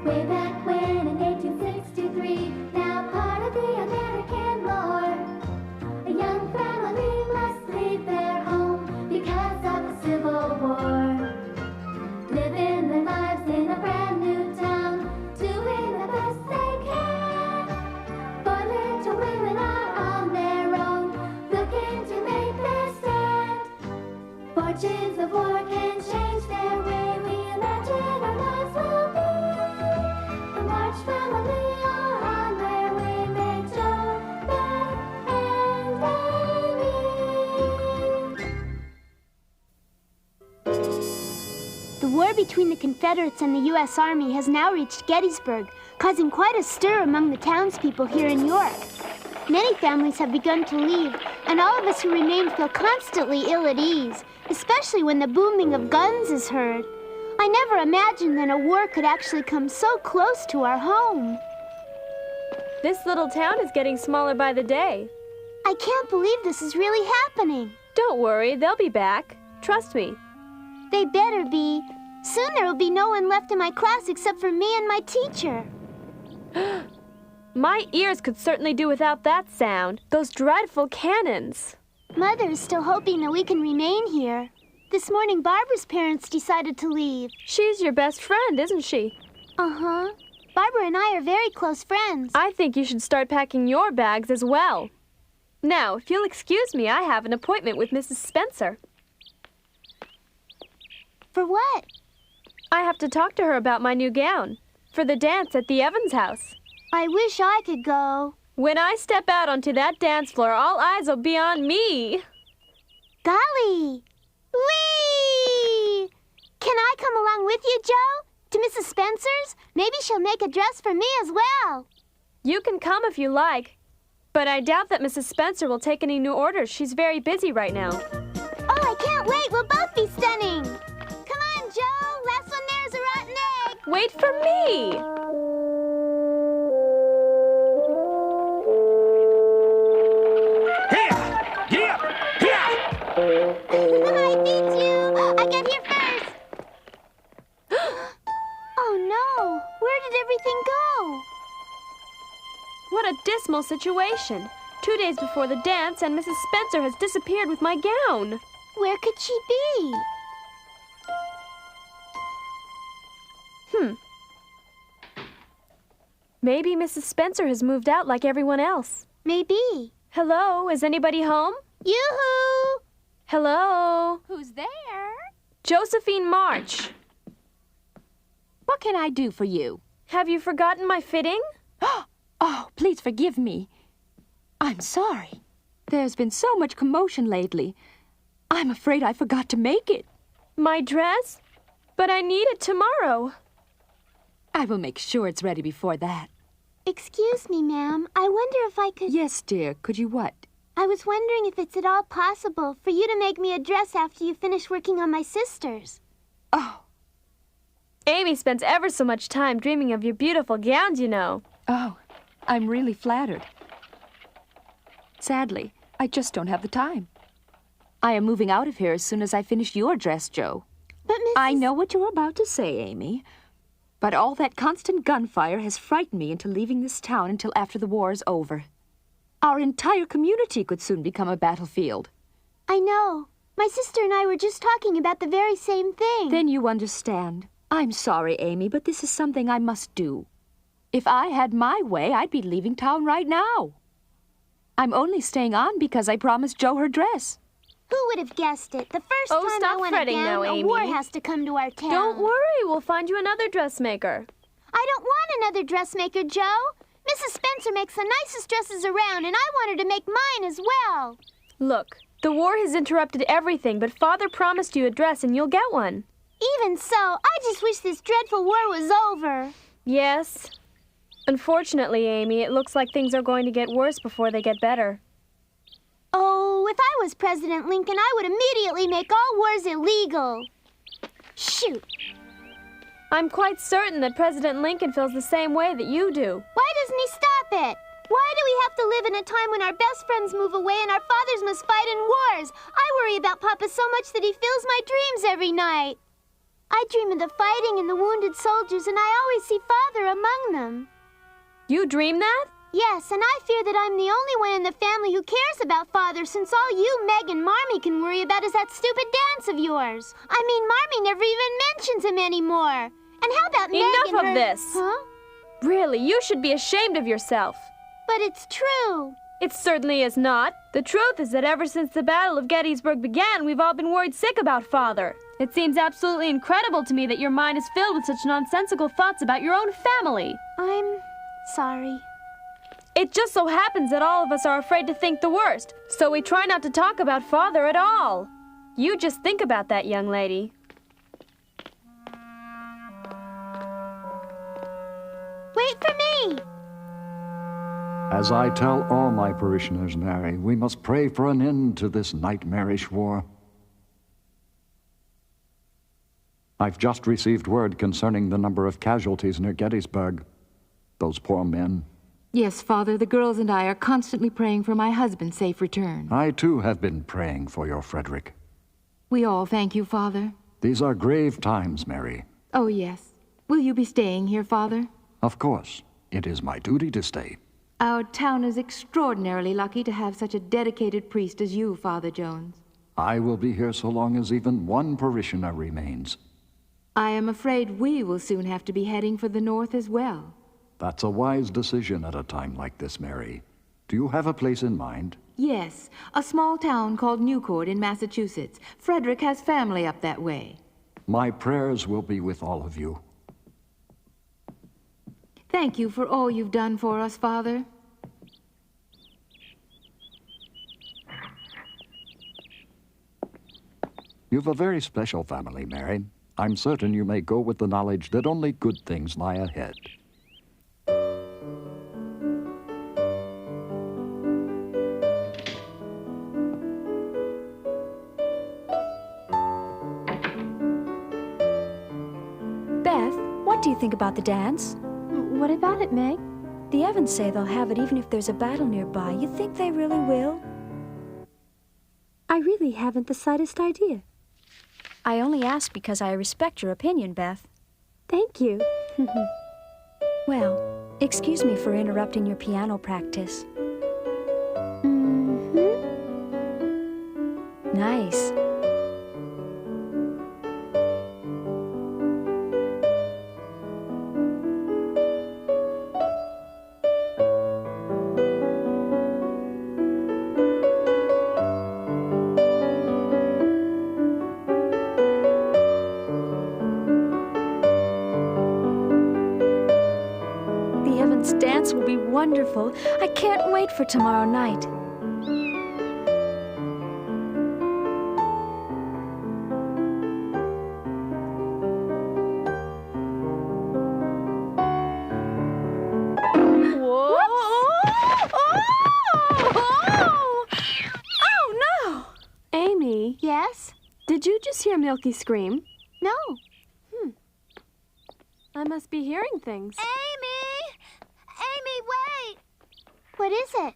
Way back when in 1863, now part of the American lore, a young family must leave their home because of the Civil War. Living their lives in a brand new town, doing the best they can. For little women are on their own, looking to make their stand. Fortunes of war can change their way, we imagine our lives will be. The March family are on their way, make Joe, Beth, and Amy. The war between the Confederates and the U.S. Army has now reached Gettysburg, causing quite a stir among the townspeople here in York. Many families have begun to leave, and all of us who remain feel constantly ill at ease, especially when the booming of guns is heard. I never imagined that a war could actually come so close to our home. This little town is getting smaller by the day. I can't believe this is really happening. Don't worry, they'll be back. Trust me. They better be. Soon there will be no one left in my class except for me and my teacher. My ears could certainly do without that sound. Those dreadful cannons. Mother is still hoping that we can remain here. This morning, Barbara's parents decided to leave. She's your best friend, isn't she? Uh-huh. Barbara and I are very close friends. I think you should start packing your bags as well. Now, if you'll excuse me, I have an appointment with Mrs. Spencer. For what? I have to talk to her about my new gown for the dance at the Evans house. I wish I could go. When I step out onto that dance floor, all eyes will be on me. Golly! Whee! Can I come along with you, Joe? To Mrs. Spencer's? Maybe she'll make a dress for me as well. You can come if you like, but I doubt that Mrs. Spencer will take any new orders. She's very busy right now. Oh, I can't wait. We'll both be stunning. Come on, Joe. Last one there's a rotten egg. Wait for me. I beat you! I got here first! Oh no! Where did everything go? What a dismal situation. 2 days before the dance, and Mrs. Spencer has disappeared with my gown. Where could she be? Maybe Mrs. Spencer has moved out like everyone else. Maybe. Hello, is anybody home? Yoo-hoo! Hello? Who's there? Josephine March. What can I do for you? Have you forgotten my fitting? Oh, please forgive me. I'm sorry. There's been so much commotion lately. I'm afraid I forgot to make it. My dress? But I need it tomorrow. I will make sure it's ready before that. Excuse me, ma'am. I wonder if I could... Yes, dear. Could you what? I was wondering if it's at all possible for you to make me a dress after you finish working on my sister's. Oh. Amy spends ever so much time dreaming of your beautiful gowns, you know. Oh, I'm really flattered. Sadly, I just don't have the time. I am moving out of here as soon as I finish your dress, Joe. But Mrs. I know what you're about to say, Amy. But all that constant gunfire has frightened me into leaving this town until after the war is over. Our entire community could soon become a battlefield. I know. My sister and I were just talking about the very same thing. Then you understand. I'm sorry, Amy, but this is something I must do. If I had my way, I'd be leaving town right now. I'm only staying on because I promised Joe her dress. Who would have guessed it? The first Oh, time stop I want a fretting gown, now, a Amy. war has to come to our town. Don't worry, we'll find you another dressmaker. I don't want another dressmaker, Joe. Mrs. Spencer makes the nicest dresses around, and I want her to make mine as well. Look, the war has interrupted everything, but Father promised you a dress and you'll get one. Even so, I just wish this dreadful war was over. Yes. Unfortunately, Amy, it looks like things are going to get worse before they get better. Oh, if I was President Lincoln, I would immediately make all wars illegal. Shoot. I'm quite certain that President Lincoln feels the same way that you do. Why doesn't he stop it? Why do we have to live in a time when our best friends move away and our fathers must fight in wars? I worry about Papa so much that he fills my dreams every night. I dream of the fighting and the wounded soldiers, and I always see Father among them. You dream that? Yes, and I fear that I'm the only one in the family who cares about Father, since all you, Meg, and Marmee can worry about is that stupid dance of yours. I mean, Marmee never even mentions him anymore. And how about Meg and Enough her... of this! Huh? Really, you should be ashamed of yourself. But it's true. It certainly is not. The truth is that ever since the Battle of Gettysburg began, we've all been worried sick about Father. It seems absolutely incredible to me that your mind is filled with such nonsensical thoughts about your own family. I'm sorry. It just so happens that all of us are afraid to think the worst, so we try not to talk about Father at all. You just think about that, young lady. Wait for me! As I tell all my parishioners, Mary, we must pray for an end to this nightmarish war. I've just received word concerning the number of casualties near Gettysburg. Those poor men. Yes, Father, the girls and I are constantly praying for my husband's safe return. I, too, have been praying for your Frederick. We all thank you, Father. These are grave times, Mary. Oh, yes. Will you be staying here, Father? Of course. It is my duty to stay. Our town is extraordinarily lucky to have such a dedicated priest as you, Father Jones. I will be here so long as even one parishioner remains. I am afraid we will soon have to be heading for the north as well. That's a wise decision at a time like this, Mary. Do you have a place in mind? Yes, a small town called Newport in Massachusetts. Frederick has family up that way. My prayers will be with all of you. Thank you for all you've done for us, Father. You've a very special family, Mary. I'm certain you may go with the knowledge that only good things lie ahead. Beth, what do you think about the dance? What about it, Meg? The Evans say they'll have it even if there's a battle nearby. You think they really will? I really haven't the slightest idea. I only ask because I respect your opinion, Beth. Thank you. Well, excuse me for interrupting your piano practice. Nice. The Evans dance will be wonderful. I can't wait for tomorrow night. Amy, Yes? did you just hear Milky scream? No. I must be hearing things. Amy! Amy, wait! What is it?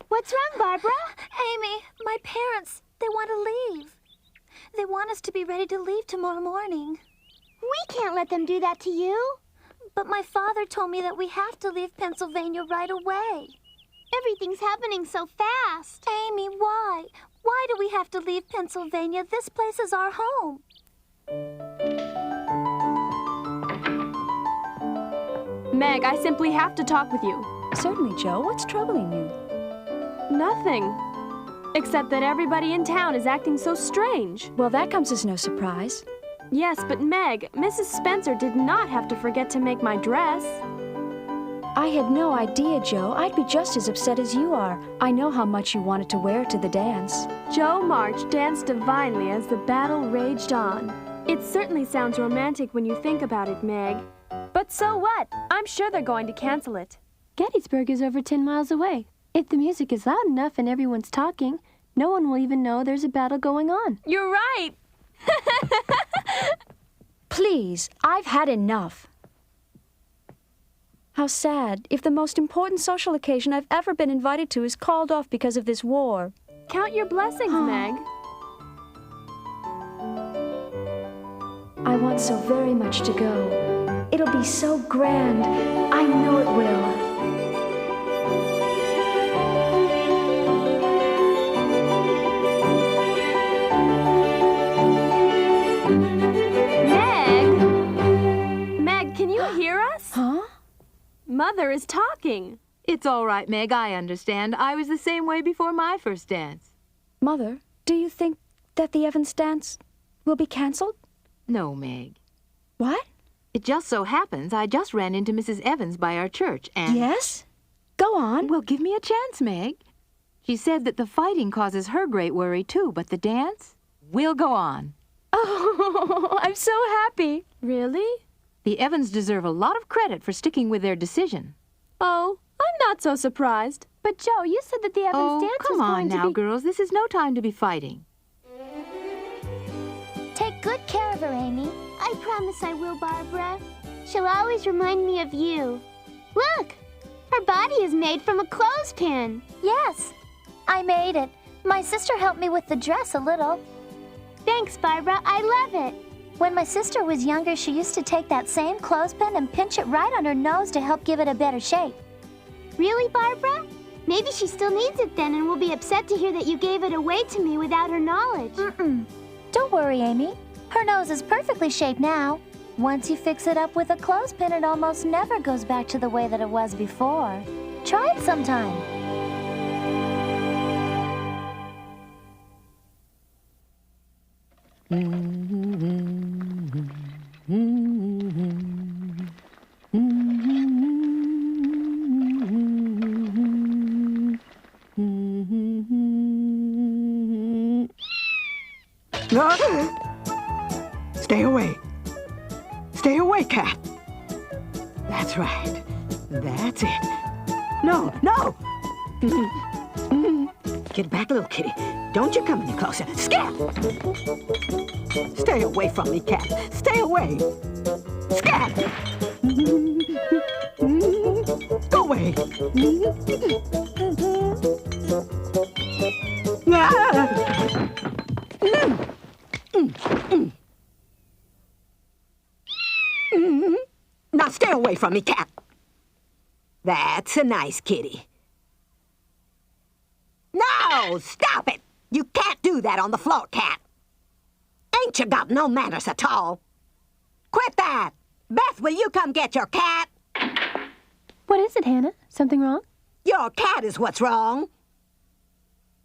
What's wrong, Barbara? Amy, my parents, they want to leave. They want us to be ready to leave tomorrow morning. We can't let them do that to you. But my father told me that we have to leave Pennsylvania right away. Everything's happening so fast. Amy, why? Why do we have to leave Pennsylvania? This place is our home. Meg, I simply have to talk with you. Certainly, Joe. What's troubling you? Nothing. Except that everybody in town is acting so strange. Well, that comes as no surprise. Yes, but Meg, Mrs. Spencer did not have to forget to make my dress. I had no idea, Joe. I'd be just as upset as you are. I know how much you wanted to wear it to the dance. Joe March danced divinely as the battle raged on. It certainly sounds romantic when you think about it, Meg. But so what? I'm sure they're going to cancel it. Gettysburg is over 10 miles away. If the music is loud enough and everyone's talking, no one will even know there's a battle going on. You're right! Please, I've had enough. How sad if the most important social occasion I've ever been invited to is called off because of this war. Count your blessings, Meg. want so very much to go. It'll be so grand. I know it will. Meg, can you hear us? Huh? Mother is talking. It's all right, Meg, I understand. I was the same way before my first dance. Mother, do you think that the Evans dance will be canceled? No, Meg. What? It just so happens I just ran into Mrs. Evans by our church and... Yes? Go on. Well, give me a chance, Meg. She said that the fighting causes her great worry, too, but the dance will go on. Oh, I'm so happy. Really? The Evans deserve a lot of credit for sticking with their decision. Oh, I'm not so surprised. But Joe, you said that the Evans dance come was on going now, to be... girls. This is no time to be fighting. Take good care of her, Amy. I promise I will, Barbara. She'll always remind me of you. Look! Her body is made from a clothespin. Yes, I made it. My sister helped me with the dress a little. Thanks, Barbara. I love it. When my sister was younger, she used to take that same clothespin and pinch it right on her nose to help give it a better shape. Really, Barbara? Maybe she still needs it then and will be upset to hear that you gave it away to me without her knowledge. Don't worry, Amy. Her nose is perfectly shaped now. Once you fix it up with a clothespin, it almost never goes back to the way that it was before. Try it sometime. Stay away. Stay away, Cat. That's right. That's it. No, no! Get back, little kitty. Don't you come any closer. Scat! Stay away from me, Cat. Stay away. Scat! Go away. Now stay away from me, Cat. That's a nice kitty. No! Stop it! You can't do that on the floor, Cat. Ain't you got no manners at all? Quit that! Beth, will you come get your cat? What is it, Hannah? Something wrong? Your cat is what's wrong.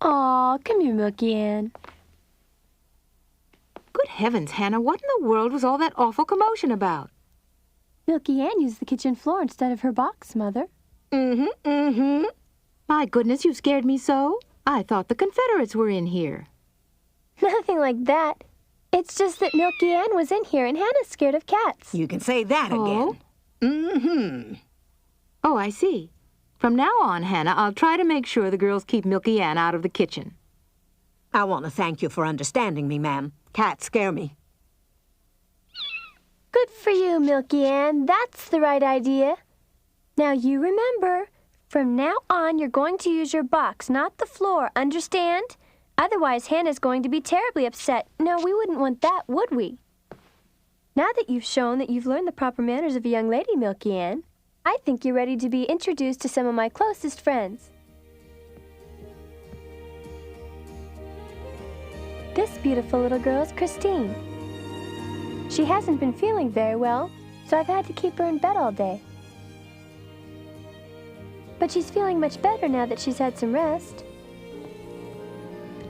Aw, come here, Milky Ann. Good heavens, Hannah, what in the world was all that awful commotion about? Milky Ann used the kitchen floor instead of her box, Mother. My goodness, you scared me so. I thought the Confederates were in here. Nothing like that. It's just that Milky Ann was in here and Hannah's scared of cats. You can say that again. Oh, I see. From now on, Hannah, I'll try to make sure the girls keep Milky Ann out of the kitchen. I want to thank you for understanding me, ma'am. Cats scare me. Good for you, Milky Ann. That's the right idea. Now you remember, from now on you're going to use your box, not the floor, understand? Otherwise, Hannah's going to be terribly upset. No, we wouldn't want that, would we? Now that you've shown that you've learned the proper manners of a young lady, Milky Ann, I think you're ready to be introduced to some of my closest friends. This beautiful little girl is Christine. She hasn't been feeling very well, so I've had to keep her in bed all day. But she's feeling much better now that she's had some rest.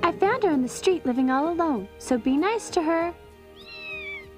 I found her on the street living all alone, so be nice to her.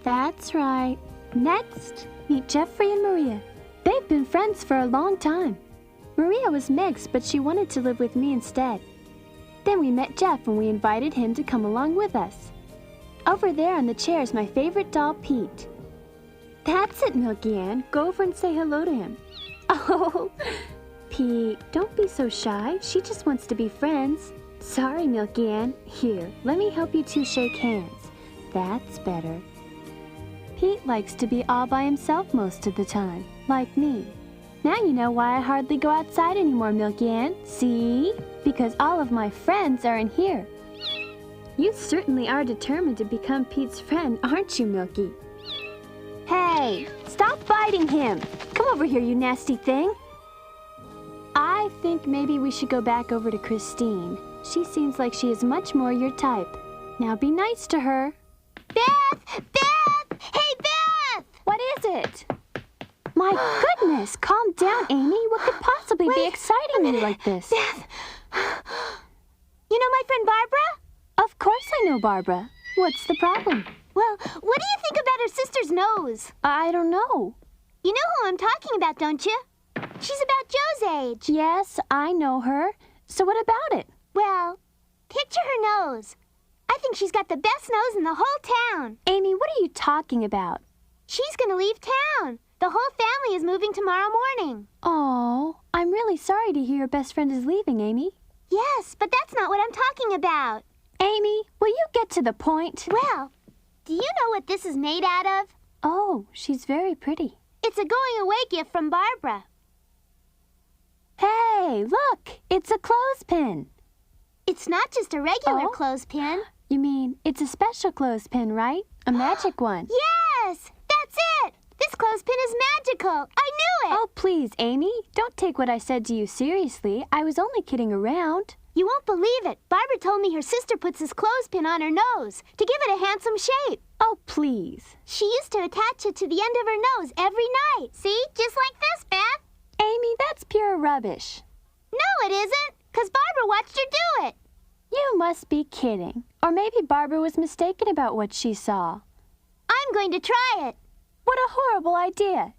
That's right. Next, meet Jeffrey and Maria. They've been friends for a long time. Maria was mixed, but she wanted to live with me instead. Then we met Jeff and we invited him to come along with us. Over there on the chair is my favorite doll, Pete. That's it, Milky Ann. Go over and say hello to him. Oh, Pete, don't be so shy. She just wants to be friends. Sorry, Milky Ann. Here, let me help you two shake hands. That's better. Pete likes to be all by himself most of the time, like me. Now you know why I hardly go outside anymore, Milky Ann. See? Because all of my friends are in here. You certainly are determined to become Pete's friend, aren't you, Milky? Hey, stop biting him. Come over here, you nasty thing. I think maybe we should go back over to Christine. She seems like she is much more your type. Now be nice to her. Beth! Beth! Hey, Beth! What is it? My goodness, calm down, Amy. What could possibly be exciting you like this? Beth! You know my friend Barbara? Of course I know Barbara. What's the problem? Well, what do you think about her sister's nose? I don't know. You know who I'm talking about, don't you? She's about Joe's age. Yes, I know her. So what about it? Well, picture her nose. I think she's got the best nose in the whole town. Amy, what are you talking about? She's gonna leave town. The whole family is moving tomorrow morning. Oh, I'm really sorry to hear your best friend is leaving, Amy. Yes, but that's not what I'm talking about. Amy, will you get to the point? Well, do you know what this is made out of? Oh, she's very pretty. It's a going-away gift from Barbara. Hey, look! It's a clothespin. It's not just a regular Oh? clothespin. You mean it's a special clothespin, right? A magic one. Yes! That's it! This clothespin is magical. I knew it! Oh, please, Amy. Don't take what I said to you seriously. I was only kidding around. You won't believe it. Barbara told me her sister puts this clothespin on her nose to give it a handsome shape. Oh, please. She used to attach it to the end of her nose every night. See? Just like this, Beth. Amy, that's pure rubbish. No, it isn't, because Barbara watched her do it. You must be kidding. Or maybe Barbara was mistaken about what she saw. I'm going to try it. What a horrible idea.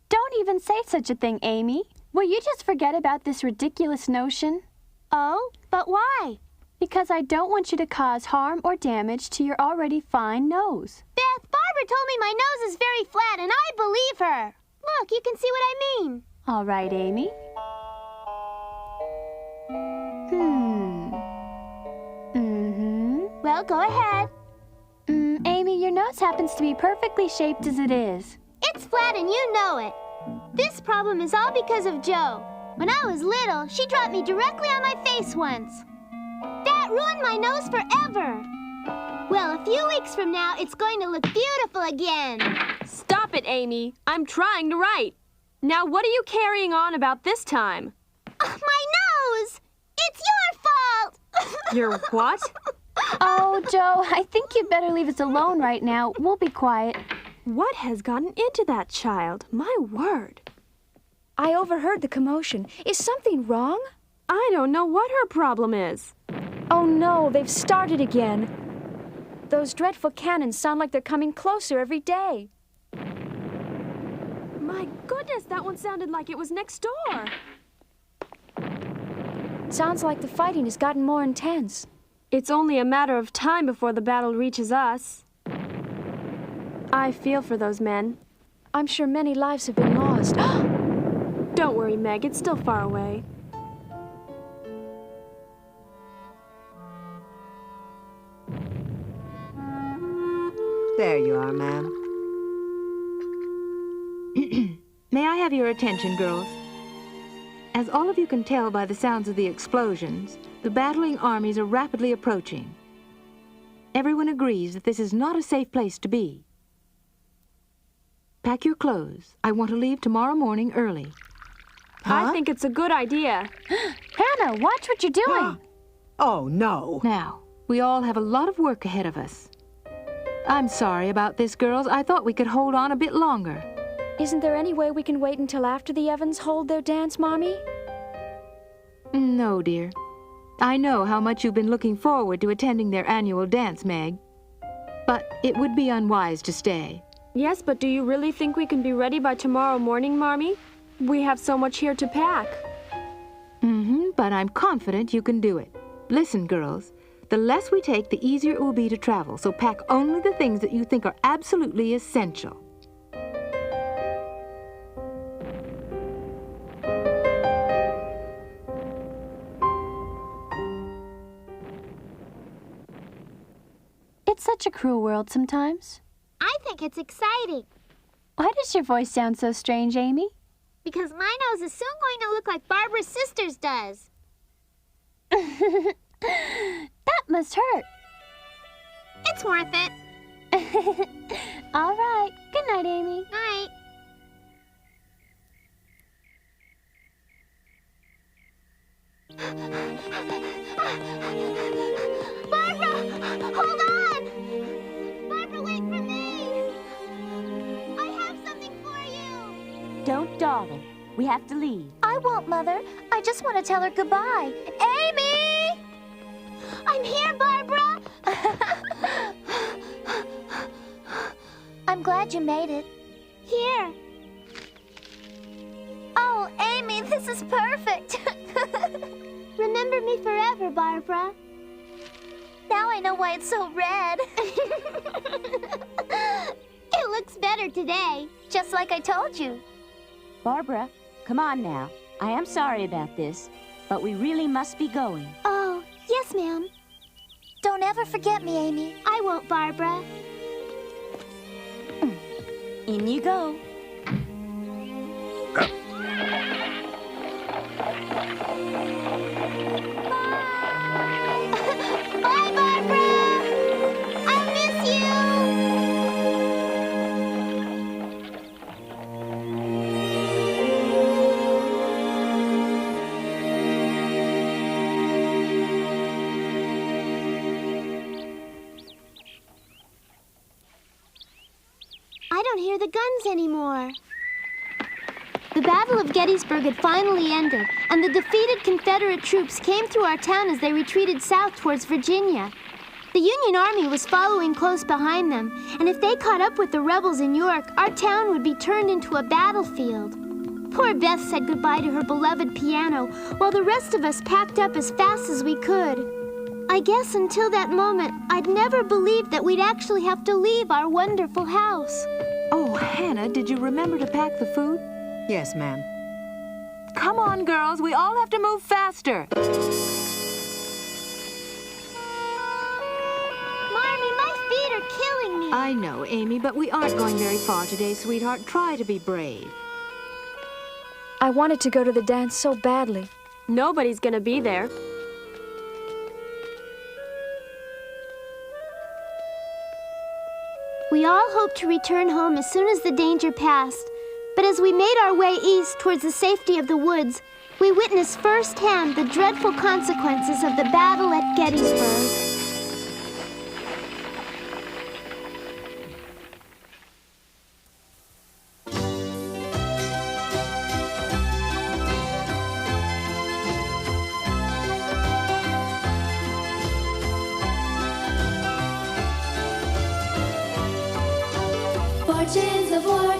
Don't even say such a thing, Amy. Will you just forget about this ridiculous notion? Oh, but why? Because I don't want you to cause harm or damage to your already fine nose. Beth, Barbara told me my nose is very flat, and I believe her. Look, you can see what I mean. All right, Amy. Well, go ahead. Amy, your nose happens to be perfectly shaped as it is. It's flat and you know it. This problem is all because of Joe. When I was little, she dropped me directly on my face once. That ruined my nose forever. Well, a few weeks from now, it's going to look beautiful again. Stop it, Amy. I'm trying to write. Now, what are you carrying on about this time? My nose! It's your fault! Your what? Oh, Joe, I think you'd better leave us alone right now. We'll be quiet. What has gotten into that child? My word. I overheard the commotion. Is something wrong? I don't know what her problem is. Oh, no, they've started again. Those dreadful cannons sound like they're coming closer every day. My goodness, that one sounded like it was next door. Sounds like the fighting has gotten more intense. It's only a matter of time before the battle reaches us. I feel for those men. I'm sure many lives have been lost. Don't worry, Meg. It's still far away. There you are, ma'am. May I have your attention, girls? As all of you can tell by the sounds of the explosions, the battling armies are rapidly approaching. Everyone agrees that this is not a safe place to be. Pack your clothes. I want to leave tomorrow morning early. I think it's a good idea. Hannah, watch what you're doing. Oh, no. Now, we all have a lot of work ahead of us. I'm sorry about this, girls. I thought we could hold on a bit longer. Isn't there any way we can wait until after the Evans hold their dance, Mommy? No, dear. I know how much you've been looking forward to attending their annual dance, Meg. But it would be unwise to stay. Yes, but do you really think we can be ready by tomorrow morning, Marmee? We have so much here to pack. But I'm confident you can do it. Listen, girls. The less we take, the easier it will be to travel, so pack only the things that you think are absolutely essential. It's such a cruel world sometimes. I think it's exciting. Why does your voice sound so strange, Amy? Because my nose is soon going to look like Barbara's sister's does. That must hurt. It's worth it. All right. Good night, Amy. Night. Barbara! Hold on! Barbara, wait for me! I have something for you! Don't dawdle. We have to leave. I won't, Mother. I just want to tell her goodbye. Amy! I'm here, Barbara! I'm glad you made it. Here. Oh, Amy, this is perfect. Remember me forever, Barbara. Now I know why it's so red. It looks better today. Just like I told you. Barbara, come on now. I am sorry about this, but we really must be going. Oh, yes, ma'am. Don't ever forget me, Amy. I won't, Barbara. In you go. Bye, Barbara! I'll miss you! I don't hear the guns anymore. The Battle of Gettysburg had finally ended, and the defeated Confederate troops came through our town as they retreated south towards Virginia. The Union Army was following close behind them, and if they caught up with the rebels in York, our town would be turned into a battlefield. Poor Beth said goodbye to her beloved piano, while the rest of us packed up as fast as we could. I guess until that moment, I'd never believed that we'd actually have to leave our wonderful house. Oh, Hannah, did you remember to pack the food? Yes, ma'am. Come on, girls. We all have to move faster. Marmee, my feet are killing me. I know, Amy, but we aren't going very far today, sweetheart. Try to be brave. I wanted to go to the dance so badly. Nobody's gonna be there. We all hoped to return home as soon as the danger passed. But as we made our way east towards the safety of the woods, we witnessed firsthand the dreadful consequences of the battle at Gettysburg. Fortunes of war